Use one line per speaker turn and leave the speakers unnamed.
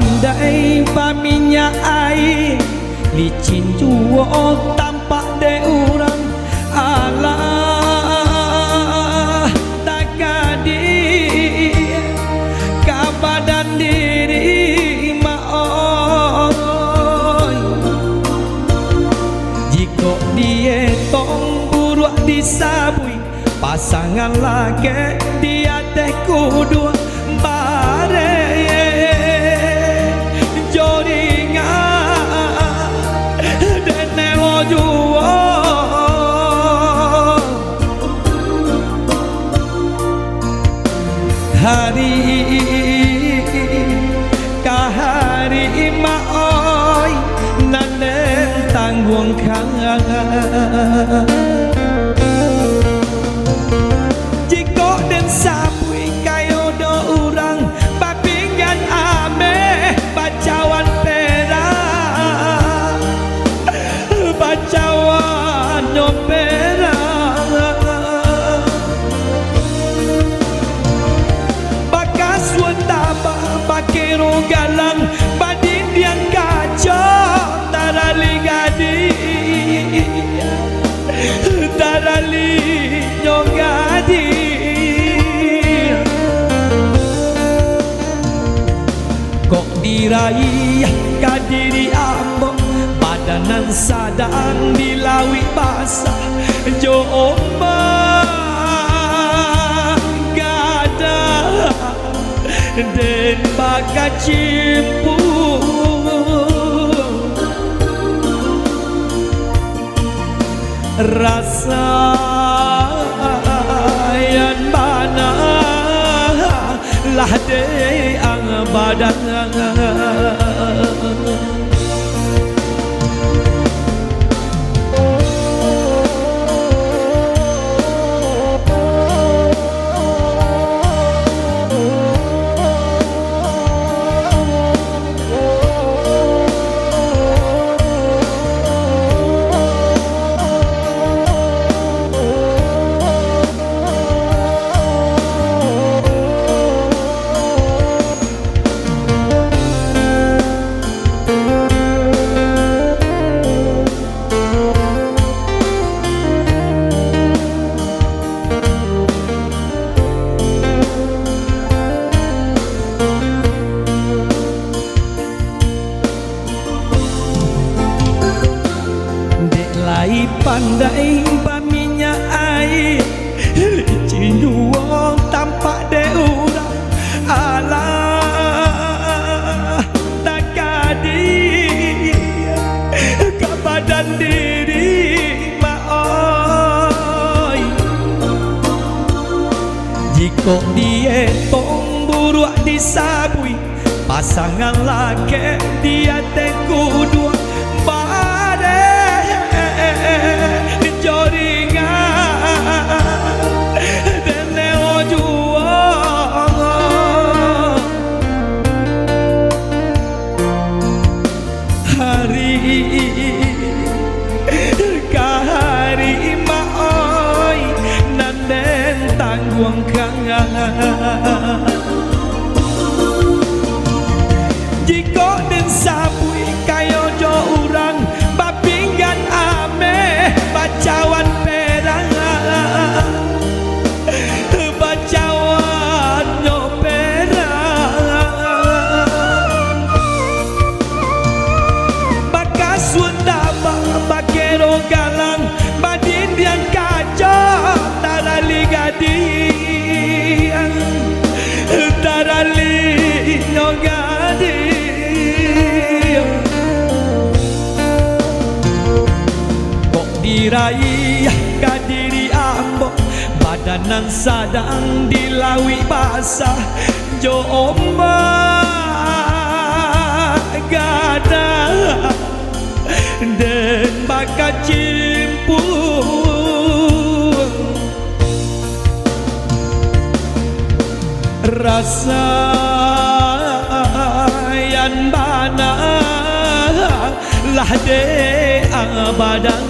pandai paminya air licin juo tampak de urang alah tak kadi kabadan diri maoy jika dia tong buruk disabui pasangan lagi dia teh kudu bare hari kahari maoi nanen tanggung kang jiko den sapui kayo do urang papinggan ame bacawan perak bacawan nyopera bakero galang badin yang kacau tarali gadi tarali nyogadi kok diraih kadiri ambo badanan sadang dilawi basah jo den bakat cimpu rasa yang mana lah de ang badan pandai paminya air licin juo tampak de urang alah tak kadi ke badan diri maoi jika dia tong buruk disabui pasangan laki dia teh kudu kahari maoi nanen tanggung kang jiko den sapui kayo jo urang papinggan ame bacawan perang bacawan nyoperang bakas wendama bakero galang badin yang kacau tarali gadi tarali nyogadi kok diraih kadiri ambo badanan sadang dilawi basah jo ombak gada den bakat cimpu rasa yang bana lah de abadang